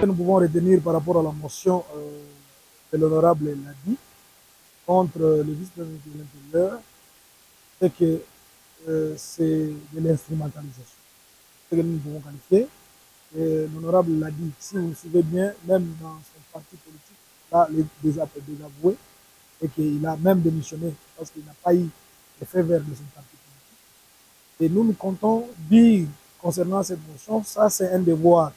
Nous pouvons retenir par rapport à la motion de l'honorable Ladi contre le vice-président de l'Intérieur, c'est que c'est de l'instrumentalisation. C'est ce que nous pouvons qualifier. L'honorable Ladi, si vous vous souvenez bien, même dans son parti politique, là, il a désavoué et qu'il a même démissionné parce qu'il n'a pas eu le feu vert de son parti politique. Et nous comptons dire concernant cette motion, ça c'est un devoir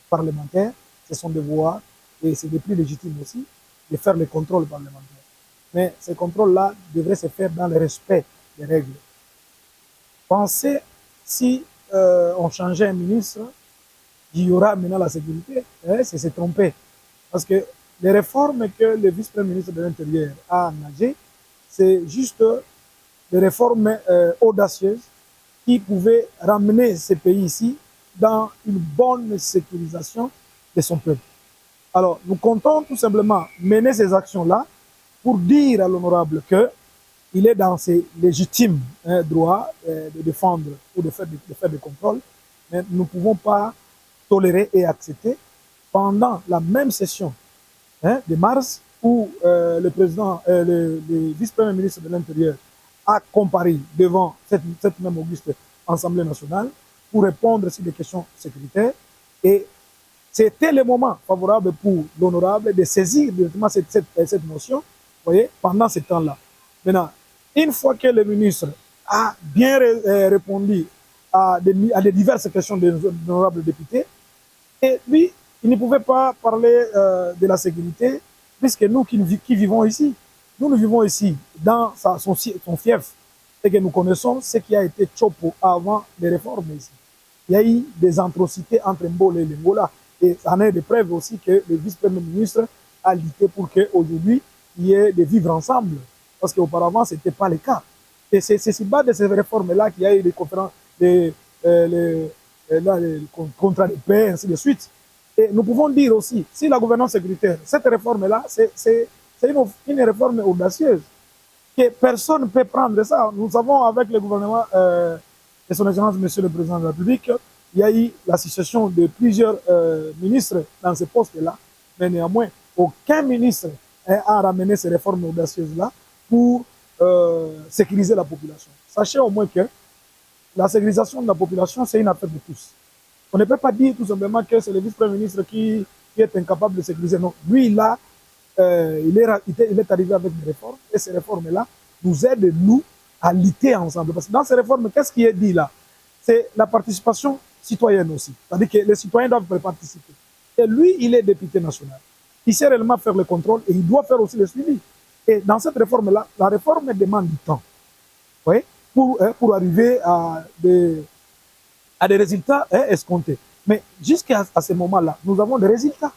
parlementaire, c'est son devoir, et c'est le plus légitime aussi, de faire le contrôle parlementaire. Mais ce contrôle-là devrait se faire dans le respect des règles. Pensez si on changeait un ministre, il y aura maintenant la sécurité, c'est se tromper. Parce que les réformes que le vice-premier ministre de l'Intérieur a engagées, c'est juste des réformes audacieuses qui pouvaient ramener ce pays ici dans une bonne sécurisation de son peuple. Alors, nous comptons tout simplement mener ces actions-là pour dire à l'honorable qu'il est dans ses légitimes droits de défendre ou de faire des contrôles, mais nous ne pouvons pas tolérer et accepter pendant la même session de mars où le président, le vice-premier ministre de l'Intérieur a comparé devant cette même auguste Assemblée nationale pour répondre sur des questions sécuritaires. Et c'était le moment favorable pour l'honorable de saisir directement cette notion, vous voyez, pendant ce temps-là. Maintenant, une fois que le ministre a bien répondu à des diverses questions de l'honorable député, et lui, il ne pouvait pas parler de la sécurité, puisque nous qui vivons ici, nous vivons ici dans son fief, et que nous connaissons ce qui a été Chopo avant les réformes ici. Il y a eu des atrocités entre Mbole et l'Angola. Et ça en est de preuve aussi que le vice-premier ministre a lutté pour qu'aujourd'hui, il y ait des vivre ensemble. Parce qu'auparavant, ce n'était pas le cas. Et c'est sur base de ces réformes-là qu'il y a eu des conférences, les contrats de paix, ainsi de suite. Et nous pouvons dire aussi, si la gouvernance sécuritaire, cette réforme-là, c'est une réforme audacieuse. Que personne ne peut prendre ça. Nous savons avec le gouvernement de son excellence, monsieur le président de la République, il y a eu la succession de plusieurs ministres dans ces postes-là, mais néanmoins, aucun ministre a ramené ces réformes audacieuses-là pour sécuriser la population. Sachez au moins que la sécurisation de la population, c'est une affaire de tous. On ne peut pas dire tout simplement que c'est le vice-premier ministre qui est incapable de sécuriser. Non, lui, là, il est arrivé avec des réformes, et ces réformes-là nous aident, nous, à lutter ensemble. Parce que dans ces réformes, qu'est-ce qui est dit là? C'est la participation citoyenne aussi. C'est-à-dire que les citoyens doivent participer. Et lui, il est député national. Il sait réellement faire le contrôle et il doit faire aussi le suivi. Et dans cette réforme-là, la réforme demande du temps. Oui, pour arriver à des résultats escomptés. Mais jusqu'à ce moment-là, nous avons des résultats.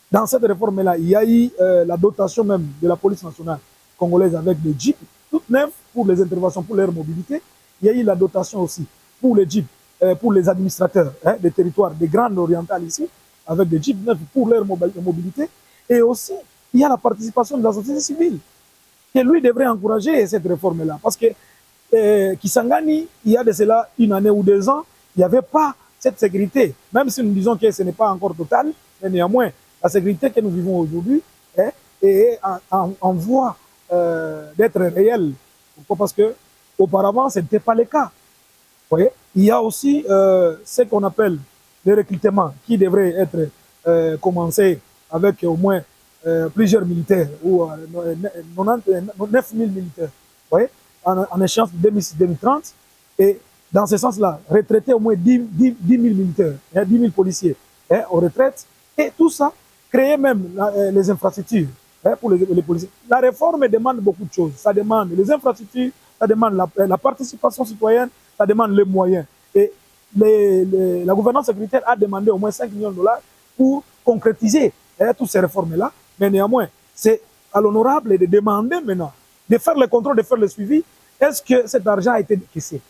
Dans cette réforme-là, il y a eu la dotation même de la police nationale congolaise avec des jeeps, toutes neuves pour les interventions, pour leur mobilité. Il y a eu la dotation aussi pour les jeeps, pour les administrateurs des territoires, des grandes orientales ici, avec des jeeps neufs pour leur mobilité. Et aussi, il y a la participation de la société civile, que lui devrait encourager cette réforme-là. Parce que Kisangani, il y a de cela une année ou 2 ans, il n'y avait pas cette sécurité. Même si nous disons que ce n'est pas encore total, mais néanmoins, la sécurité que nous vivons aujourd'hui est en voie d'être réelle. Pourquoi? Parce qu'auparavant, ce n'était pas le cas. Vous voyez? Il y a aussi ce qu'on appelle le recrutement qui devrait être commencé avec au moins plusieurs militaires, ou 9 000 militaires, vous voyez, en échéance de 2030. Et dans ce sens-là, retraiter au moins 10 000 militaires, 10 000 policiers en retraite, et tout ça, créer même les infrastructures pour les policiers. La réforme demande beaucoup de choses. Ça demande les infrastructures, ça demande la participation citoyenne, ça demande les moyens. Et la gouvernance sécuritaire a demandé au moins 5 millions de dollars pour concrétiser toutes ces réformes-là. Mais néanmoins, c'est à l'honorable de demander maintenant, de faire le contrôle, de faire le suivi. Est-ce que cet argent a été décaissé?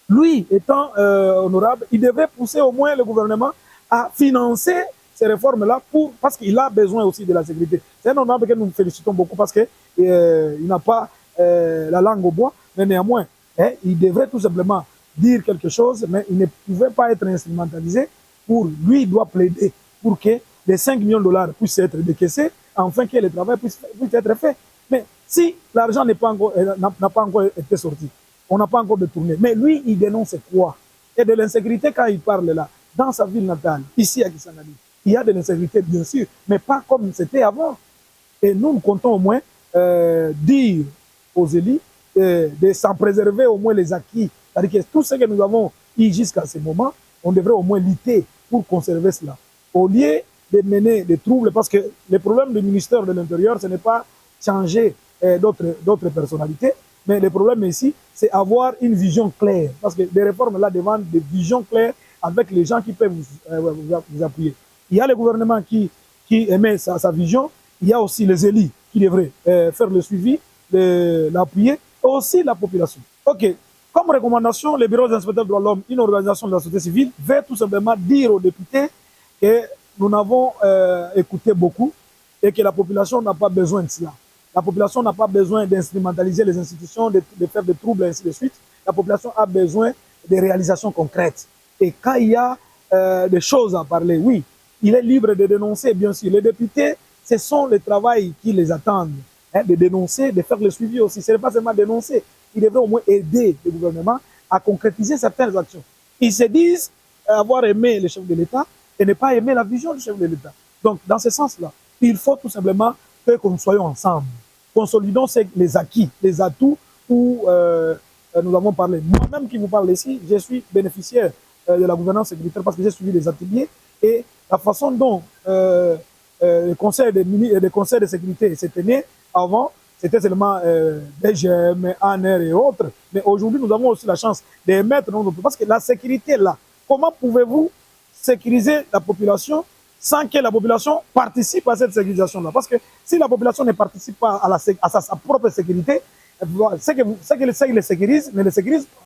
Lui, étant honorable, il devrait pousser au moins le gouvernement à financer ces réformes-là parce qu'il a besoin aussi de la sécurité. C'est un honorable que nous félicitons beaucoup parce qu'il n'a pas la langue au bois, mais néanmoins, il devrait tout simplement dire quelque chose, mais il ne pouvait pas être instrumentalisé pour lui, il doit plaider pour que les 5 millions de dollars puissent être décaissés, afin que le travail puisse être fait. Mais si l'argent n'a pas encore été sorti, on n'a pas encore détourné, mais lui, il dénonce quoi? Et de l'insécurité quand il parle là, dans sa ville natale, ici à Kisangani, il y a de l'insécurité, bien sûr, mais pas comme c'était avant. Et nous comptons au moins dire aux élites de s'en préserver au moins les acquis. C'est-à-dire que tout ce que nous avons eu jusqu'à ce moment, on devrait au moins lutter pour conserver cela. Au lieu de mener des troubles, parce que le problème du ministère de l'Intérieur, ce n'est pas changer d'autres personnalités, mais le problème ici, c'est avoir une vision claire. Parce que des réformes là demandent des visions claires avec les gens qui peuvent vous appuyer. Il y a le gouvernement qui émet sa vision, il y a aussi les élites qui devraient faire le suivi, l'appuyer, et aussi la population. OK. Comme recommandation, le Bureau des inspecteurs des droits de l'homme, une organisation de la société civile, veut tout simplement dire aux députés que nous n'avons écouté beaucoup et que la population n'a pas besoin de cela. La population n'a pas besoin d'instrumentaliser les institutions, de faire des troubles, et ainsi de suite. La population a besoin de réalisations concrètes. Et quand il y a des choses à parler, oui, il est libre de dénoncer, bien sûr. Les députés, ce sont les travails qui les attendent, hein, de dénoncer, de faire le suivi aussi. Ce n'est pas seulement dénoncer, ils devraient au moins aider le gouvernement à concrétiser certaines actions. Ils se disent avoir aimé le chef de l'État et ne pas aimer la vision du chef de l'État. Donc, dans ce sens-là, il faut tout simplement que nous soyons ensemble. Consolidons les acquis, les atouts où nous avons parlé. Moi-même qui vous parle ici, je suis bénéficiaire de la gouvernance sécuritaire parce que j'ai suivi les ateliers et la façon dont les conseils de sécurité se tenaient avant, c'était seulement DGM, ANR et autres. Mais aujourd'hui, nous avons aussi la chance d'émettre notre... Parce que la sécurité là, comment pouvez-vous sécuriser la population sans que la population participe à cette sécurisation-là? Parce que si la population ne participe pas à sa propre sécurité, ce que les sécurise ne les sécurise pas.